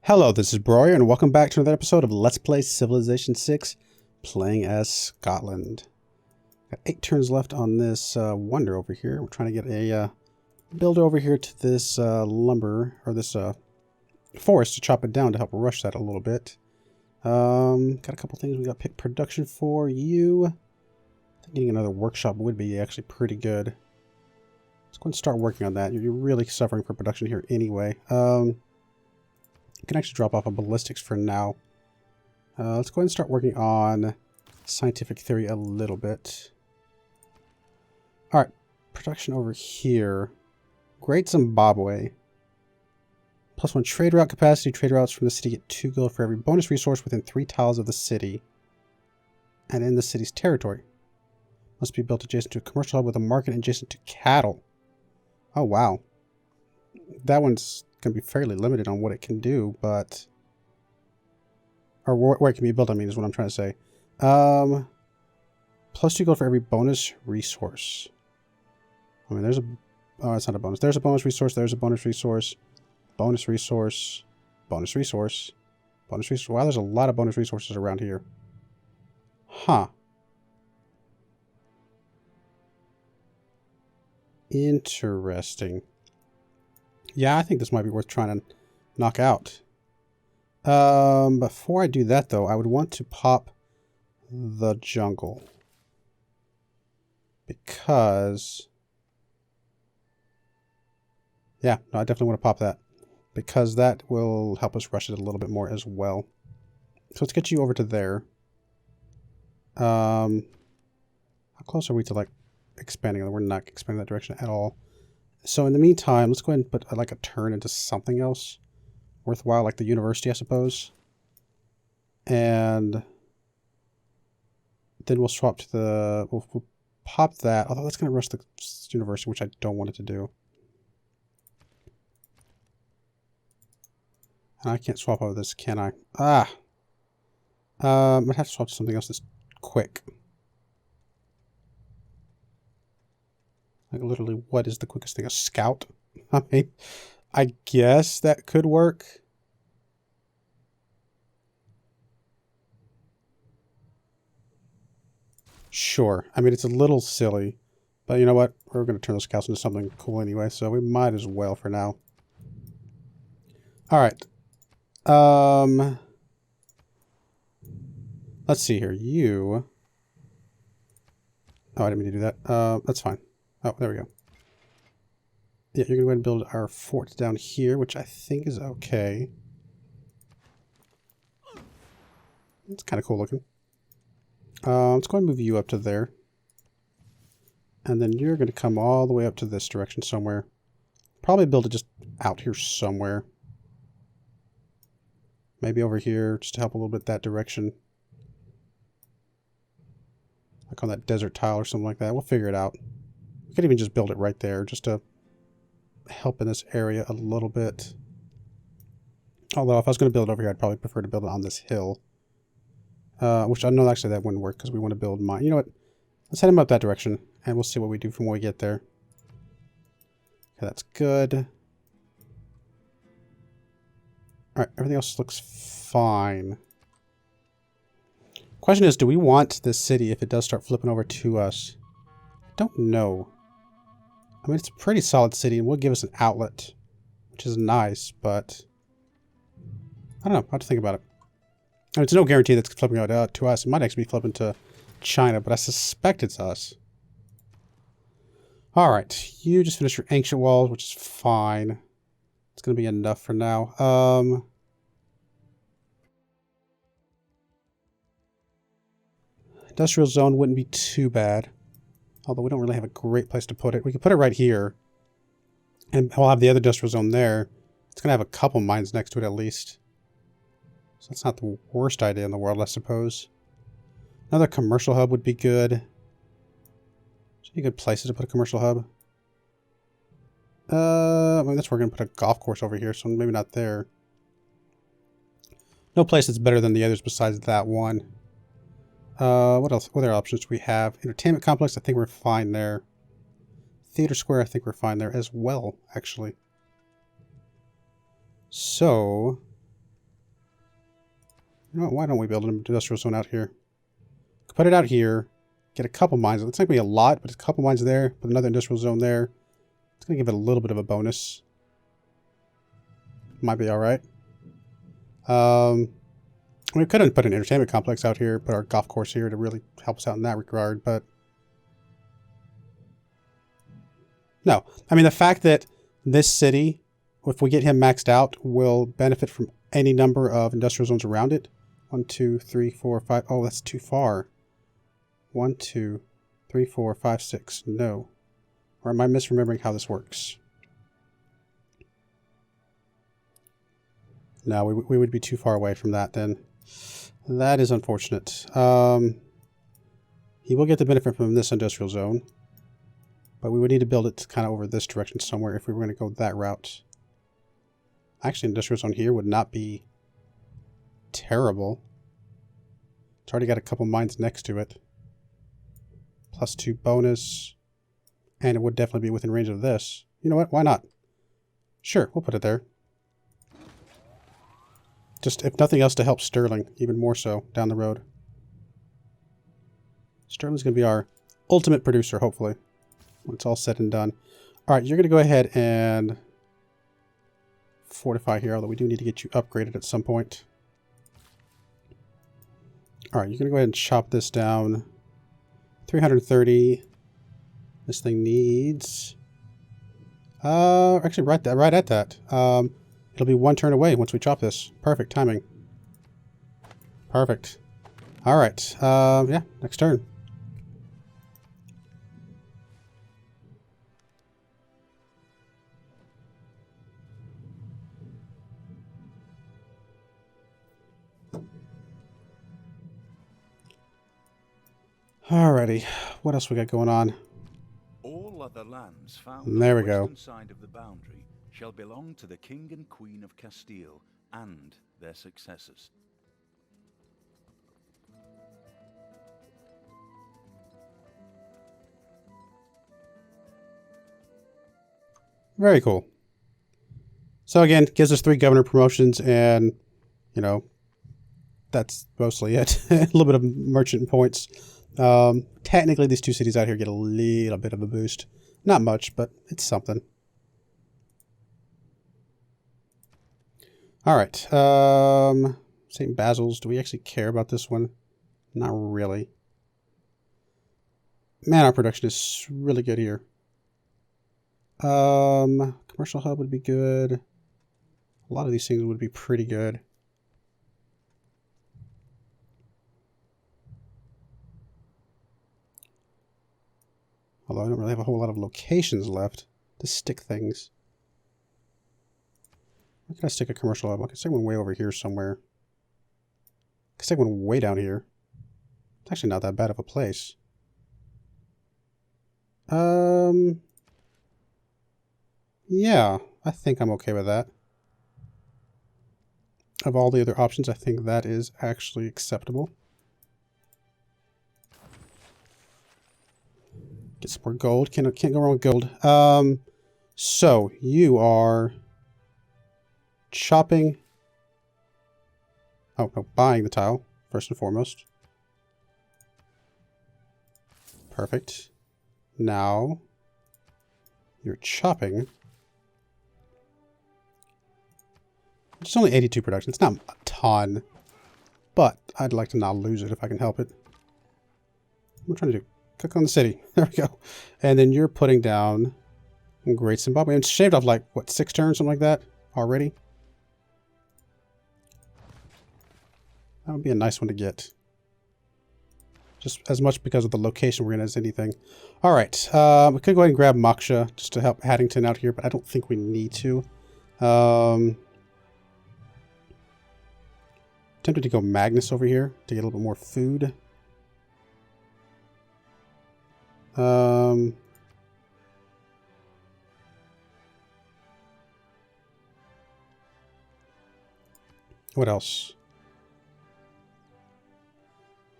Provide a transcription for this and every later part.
Hello, this is Broyar, and welcome back to another episode of Let's Play Civilization 6, playing as Scotland. Got 8 turns left on this wonder over here. We're trying to get a builder over here to this lumber, or this forest to chop it down to help rush that a little bit. Got a couple things we got picked production for you. I think getting another workshop would be actually pretty good. Let's go and start working on that. You're really suffering for production here anyway. You can actually drop off a ballistics for now. Let's go ahead and start working on scientific theory a little bit. Alright, production over here. Great Zimbabwe. +1 trade route capacity. Trade routes from the city get 2 gold for every bonus resource within 3 tiles of the city and in the city's territory. Must be built adjacent to a commercial hub with a market adjacent to cattle. Oh wow. That one's going to be fairly limited on what it can do, but... Or where it can be built, I mean, is what I'm trying to say. +2 gold for every bonus resource. I mean, there's a... Oh, it's not a bonus. There's a bonus resource, there's a bonus resource. Bonus resource. Bonus resource. Bonus resource. Wow, there's a lot of bonus resources around here. Huh. Interesting. Yeah, I think this might be worth trying to knock out. Before I do that, though, I would want to pop the jungle. Because... Yeah, no, I definitely want to pop that. Because that will help us rush it a little bit more as well. So let's get you over to there. How close are we to, like, expanding? We're not expanding that direction at all. So in the meantime, let's go ahead and put like a turn into something else worthwhile, like the university, I suppose. And then we'll swap to the... We'll pop that, although that's going to rush the university, which I don't want it to do. And I can't swap over this, can I? Ah! I'd have to swap to something else that's quick. Like, literally, what is the quickest thing? A scout? I mean, I guess that could work. Sure. I mean, it's a little silly. But you know what? We're going to turn those scouts into something cool anyway, so we might as well for now. Alright. Let's see here. You... Oh, I didn't mean to do that. That's fine. Oh, there we go. Yeah, you're going to go ahead and build our fort down here, which I think is okay. It's kind of cool looking. Let's go ahead and move you up to there. And then you're going to come all the way up to this direction somewhere. Probably build it just out here somewhere. Maybe over here, just to help a little bit that direction. Like on that desert tile or something like that. We'll figure it out. We could even just build it right there, just to help in this area a little bit. Although, if I was going to build it over here, I'd probably prefer to build it on this hill. Which I know actually that wouldn't work, because we want to build mine. You know what? Let's head him up that direction, and we'll see what we do from when we get there. Okay, that's good. Alright, everything else looks fine. Question is, do we want this city if it does start flipping over to us? I don't know. I mean, it's a pretty solid city and will give us an outlet, which is nice, but I don't know. I'll have to think about it. I mean, it's no guarantee that's flipping out to us. It might actually be flipping to China, but I suspect it's us. Alright, you just finished your ancient walls, which is fine. It's going to be enough for now. Industrial zone wouldn't be too bad. Although we don't really have a great place to put it. We could put it right here. And we'll have the other industrial zone there. It's going to have a couple mines next to it at least. So that's not the worst idea in the world, I suppose. Another commercial hub would be good. Any good places to put a commercial hub? I mean, that's where we're going to put a golf course over here, so maybe not there. No place that's better than the others besides that one. What else? What other options do we have? Entertainment complex, I think we're fine there. Theater Square, I think we're fine there as well, actually. So, You know what, why don't we build an industrial zone out here? Put it out here. Get a couple mines. It's not going to be a lot, but it's a couple mines there. Put another industrial zone there. It's going to give it a little bit of a bonus. Might be alright. We could have put an entertainment complex out here, put our golf course here to really help us out in that regard, but... No. I mean, the fact that this city, if we get him maxed out, will benefit from any number of industrial zones around it. 1, 2, 3, 4, 5... Oh, that's too far. 1, 2, 3, 4, 5, 6. No. Or am I misremembering how this works? No, we would be too far away from that then. That is unfortunate. He will get the benefit from this industrial zone. But we would need to build it kind of over this direction somewhere if we were going to go that route. Actually, industrial zone here would not be terrible. It's already got a couple mines next to it. +2 bonus. And it would definitely be within range of this. You know what? Why not? Sure, we'll put it there. Just, if nothing else, to help Sterling, even more so, down the road. Sterling's going to be our ultimate producer, hopefully, when it's all said and done. Alright, you're going to go ahead and fortify here, although we do need to get you upgraded at some point. Alright, you're going to go ahead and chop this down. 330. This thing needs... actually, right at that. It'll be 1 turn away once we chop this. Perfect timing. Perfect. Alright. Yeah, next turn. Alrighty. What else we got going on? All other lands found There on we the go. western side of the boundary shall belong to the King and Queen of Castile and their successors. Very cool. So again, gives us 3 governor promotions and, you know, that's mostly it. A little bit of merchant points. Technically, these 2 cities out here get a little bit of a boost. Not much, but it's something. Alright. St. Basil's. Do we actually care about this one? Not really. Man, our production is really good here. Commercial hub would be good. A lot of these things would be pretty good. Although I don't really have a whole lot of locations left to stick things. Where can I stick a commercial hub? I can stick one way over here somewhere. I can stick one way down here. It's actually not that bad of a place. Yeah, I think I'm okay with that. Of all the other options, I think that is actually acceptable. Get some more gold. Can't go wrong with gold. So you are chopping. Oh no, buying the tile first and foremost. Perfect. Now you're chopping. It's only 82 production. It's not a ton, but I'd like to not lose it if I can help it. What am I trying to do? Click on the city. There we go. And then you're putting down Great Zimbabwe. It's shaved off like, what, 6 turns, something like that already? That would be a nice one to get. Just as much because of the location we're in as anything. Alright. We could go ahead and grab Moksha just to help Haddington out here, but I don't think we need to. Tempted to go Magnus over here to get a little bit more food. What else?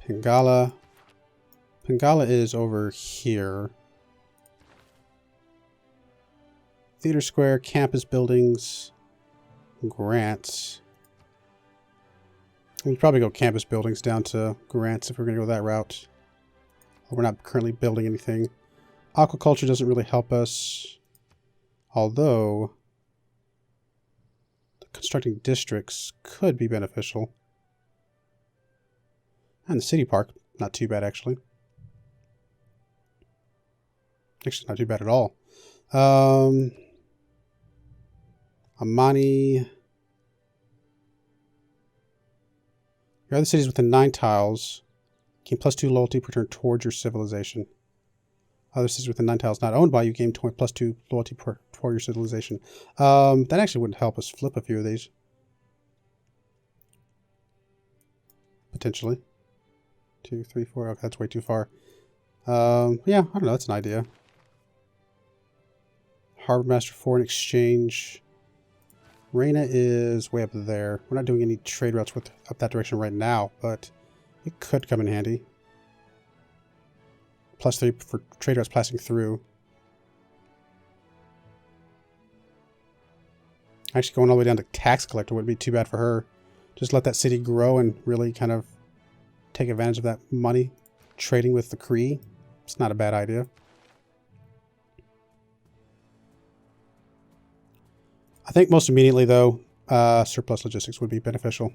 Pangala. Pangala is over here. Theater Square, campus buildings, grants. We'd probably go campus buildings down to grants if we're going to go that route. We're not currently building anything. Aquaculture doesn't really help us. Although, constructing districts could be beneficial. And the city park, not too bad actually. Actually, not too bad at all. Amani. Your other cities within 9 tiles gain +2 loyalty per turn towards your civilization. Other cities within 9 tiles not owned by you gain +2 loyalty for your civilization. That actually wouldn't help us flip a few of these. Potentially. 2, 3, 4. Okay, that's way too far. Yeah, I don't know. That's an idea. Harbor Master Foreign Exchange. Reina is way up there. We're not doing any trade routes up that direction right now, but it could come in handy. +3 for trade routes passing through. Actually, going all the way down to tax collector wouldn't be too bad for her. Just let that city grow and really kind of take advantage of that money. Trading with the Cree. It's not a bad idea. I think most immediately, though, surplus logistics would be beneficial.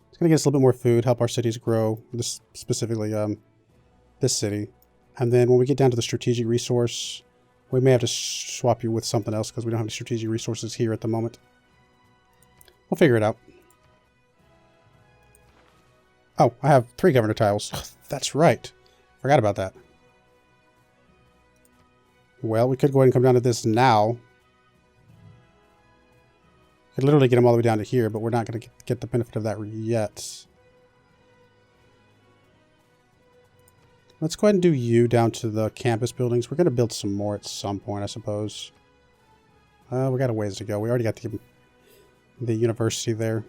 It's going to get us a little bit more food, help our cities grow, this specifically this city. And then when we get down to the strategic resource, we may have to swap you with something else because we don't have any strategic resources here at the moment. We'll figure it out. Oh, I have 3 governor tiles. That's right. Forgot about that. Well, we could go ahead and come down to this now. Could literally get them all the way down to here, but we're not going to get the benefit of that yet. Let's go ahead and do you down to the campus buildings. We're going to build some more at some point, I suppose. We got a ways to go. We already got the university there.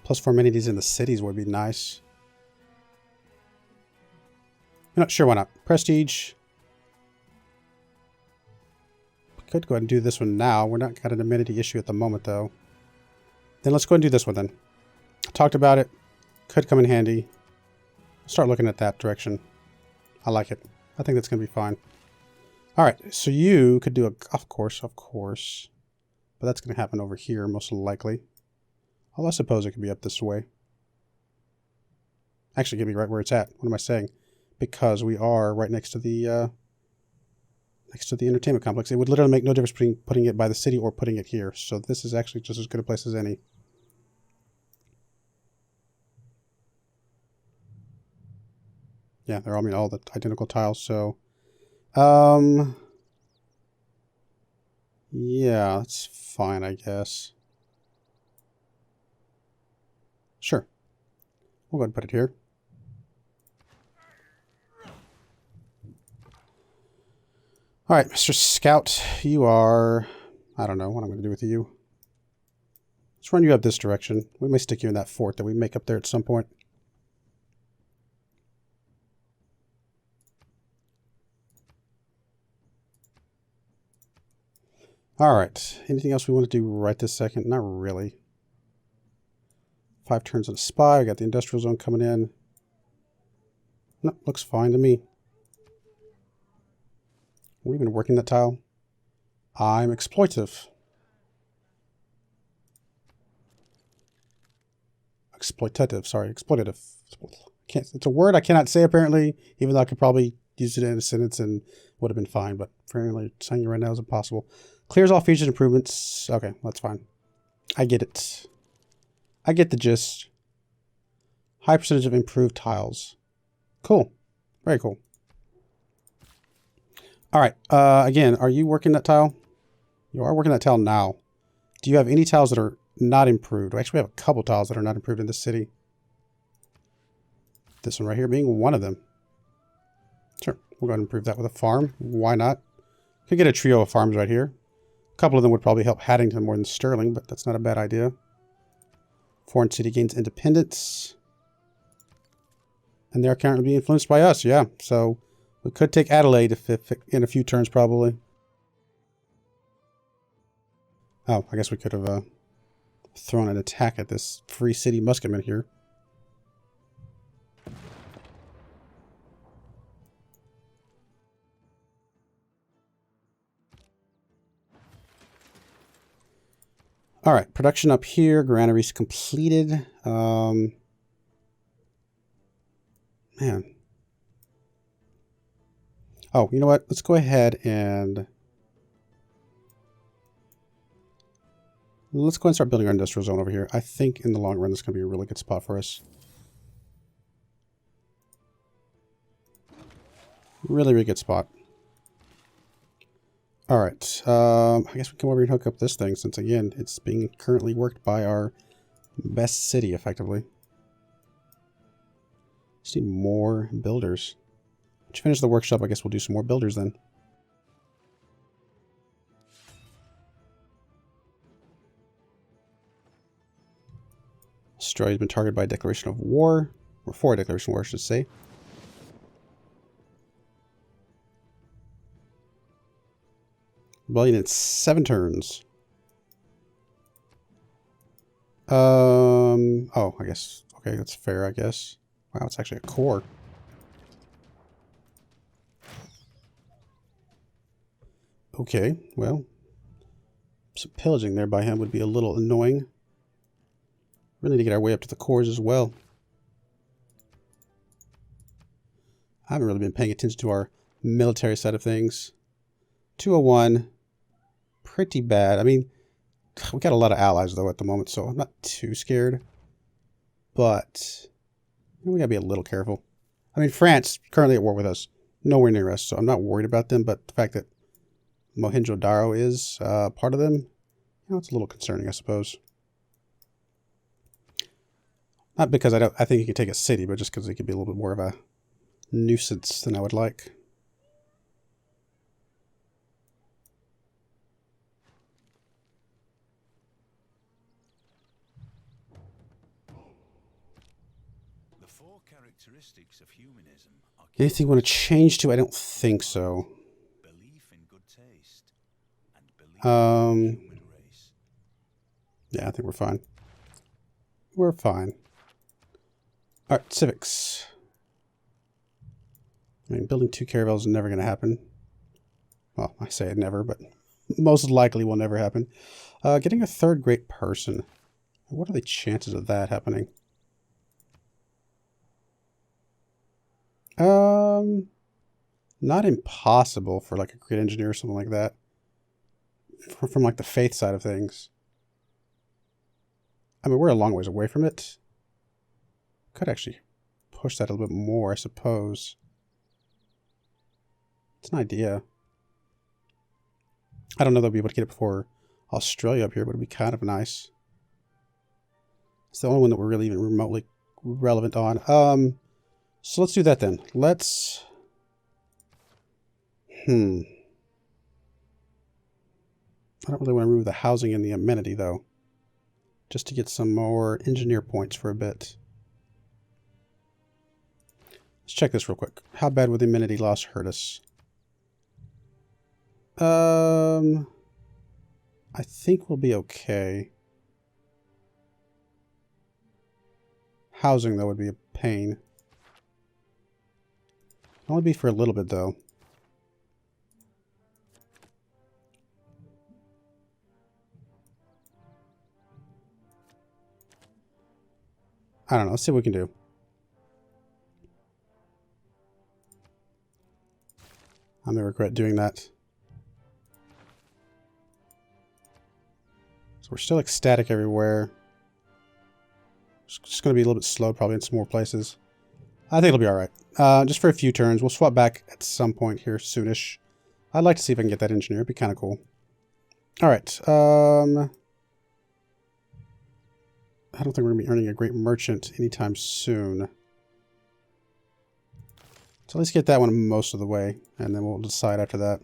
+4 amenities in the cities would be nice. I'm not sure why not. Prestige. Could go ahead and do this one now. We're not got an amenity issue at the moment, though. Then let's go ahead and do this one, then. I talked about it. Could come in handy. Start looking at that direction. I like it. I think that's going to be fine. All right, so you could do a... Of course. But that's going to happen over here, most likely. Although I suppose it could be up this way. Actually, it could be right where it's at. What am I saying? Because we are right next to the... next to the entertainment complex. It would literally make no difference between putting it by the city or putting it here. So this is actually just as good a place as any. Yeah, they're all the identical tiles. So, yeah, that's fine, I guess. Sure. We'll go ahead and put it here. All right, Mr. Scout, you are... I don't know what I'm going to do with you. Let's run you up this direction. We may stick you in that fort that we make up there at some point. All right. Anything else we want to do right this second? Not really. 5 turns on a spy. We got the industrial zone coming in. No, looks fine to me. Are we even working that tile? I'm exploitative. Exploitative. It's a word I cannot say apparently, even though I could probably use it in a sentence and would have been fine, but apparently saying it right now is impossible. Clears all features improvements. Okay, that's fine. I get it. I get the gist. High percentage of improved tiles. Cool. Very cool. All right. Again, are you working that tile? You are working that tile now. Do you have any tiles that are not improved? Actually, we have a couple tiles that are not improved in this city. This one right here being one of them. Sure. We'll go ahead and improve that with a farm. Why not? Could get a trio of farms right here. A couple of them would probably help Haddington more than Sterling, but that's not a bad idea. Foreign city gains independence. And they're currently being influenced by us, yeah. So we could take Adelaide if in a few turns, probably. Oh, I guess we could have thrown an attack at this Free City musketman here. All right, production up here. Granary's completed. Man. Oh, you know what? Let's go ahead and... Let's go and start building our industrial zone over here. I think in the long run, this is going to be a really good spot for us. Really, really good spot. All right. I guess we can come over and hook up this thing since, again, it's being currently worked by our best city, effectively. Just need more builders. Once you finish the workshop, I guess we'll do some more builders then. Australia's been targeted by a declaration of war. Or for a declaration of war, I should say. Rebellion in 7 turns. Oh, I guess. Okay, that's fair, I guess. Wow, it's actually a core. Okay, well. Some pillaging there by him would be a little annoying. We need to get our way up to the cores as well. I haven't really been paying attention to our military side of things. 201. Pretty bad. I mean, we got a lot of allies, though, at the moment, so I'm not too scared. But we gotta be a little careful. I mean, France currently at war with us. Nowhere near us, so I'm not worried about them. But the fact that Mohenjo-Daro is part of them, you know, it's a little concerning, I suppose. Not because I think he could take a city, but just because he could be a little bit more of a nuisance than I would like. The 4 characteristics of humanism are Anything you want to change to? I don't think so. belief in good taste and belief in the human race. Yeah, I think we're fine. We're fine. All right, civics. I mean, building 2 caravels is never going to happen. Well, I say it never, but most likely will never happen. Getting a 3rd great person. What are the chances of that happening? Not impossible for like a great engineer or something like that. From like the faith side of things. I mean, we're a long ways away from it. Could actually push that a little bit more, I suppose. It's an idea. I don't know that we'll be able to get it before Australia up here, but it'd be kind of nice. It's the only one that we're really even remotely relevant on. So let's do that then. Let's... I don't really want to remove the housing and the amenity, though. Just to get some more engineer points for a bit. Let's check this real quick. How bad would the amenity loss hurt us? I think we'll be okay. Housing, though, would be a pain. Only be for a little bit, though. I don't know. Let's see what we can do. I may regret doing that. So we're still ecstatic everywhere. It's just going to be a little bit slow probably in some more places. I think it'll be alright. Just for a few turns. We'll swap back at some point here soonish. I'd like to see if I can get that engineer. It'd be kind of cool. Alright. I don't think we're going to be earning a great merchant anytime soon. So let's get that one most of the way, and then we'll decide after that.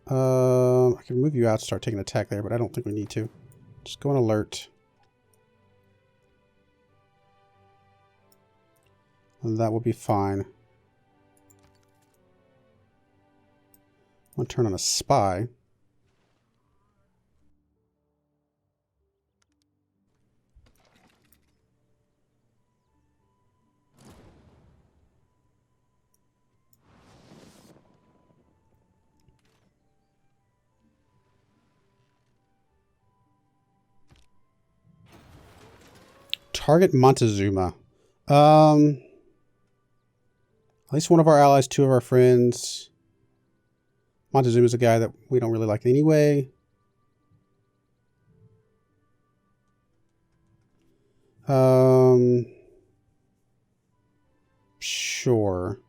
I can move you out, start taking an attack there, but I don't think we need to. Just go on alert. And that will be fine. One turn on a spy. Target Montezuma. At least one of our allies, two of our friends. Montezuma's a guy that we don't really like anyway. Sure.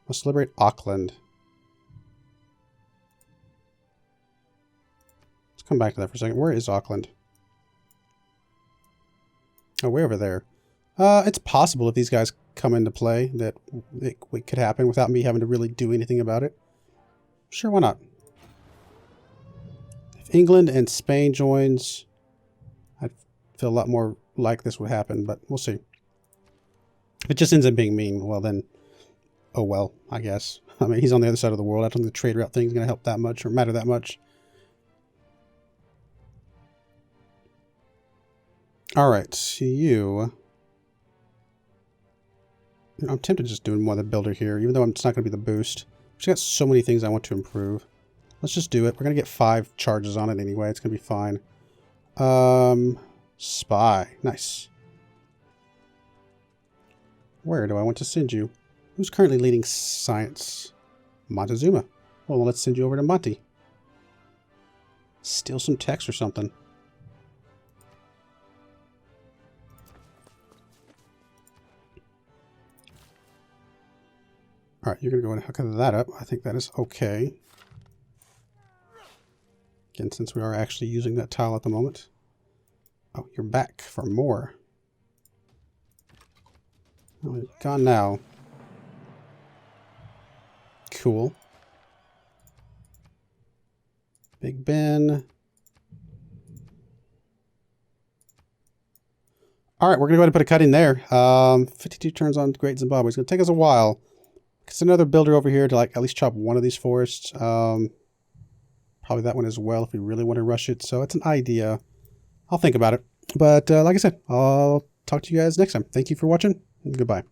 Let's liberate Auckland. Let's come back to that for a second. Where is Auckland? Oh, way over there. It's possible if these guys come into play that it could happen without me having to really do anything about it. Sure, why not? If England and Spain joins, I'd feel a lot more like this would happen, but we'll see. If it just ends up being mean, well then, oh well, I guess. I mean, he's on the other side of the world. I don't think the trade route thing is going to help that much or matter that much. Alright, you... I'm tempted to just do more of the builder here, even though it's not going to be the boost. I've got so many things I want to improve. Let's just do it. We're going to get 5 charges on it anyway. It's going to be fine. Spy. Nice. Where do I want to send you? Who's currently leading science? Montezuma. Well, let's send you over to Monty. Steal some text or something. Alright, you're going to go and hook that up. I think that is okay. Again, since we are actually using that tile at the moment. Oh, you're back for more. Oh, you're gone now. Cool. Big Ben. Alright, we're going to go ahead and put a cut in there. 52 turns on Great Zimbabwe. It's going to take us a while. It's another builder over here to like at least chop one of these forests. Probably that one as well if we really want to rush it. So it's an idea. I'll think about it. But like I said, I'll talk to you guys next time. Thank you for watching and goodbye.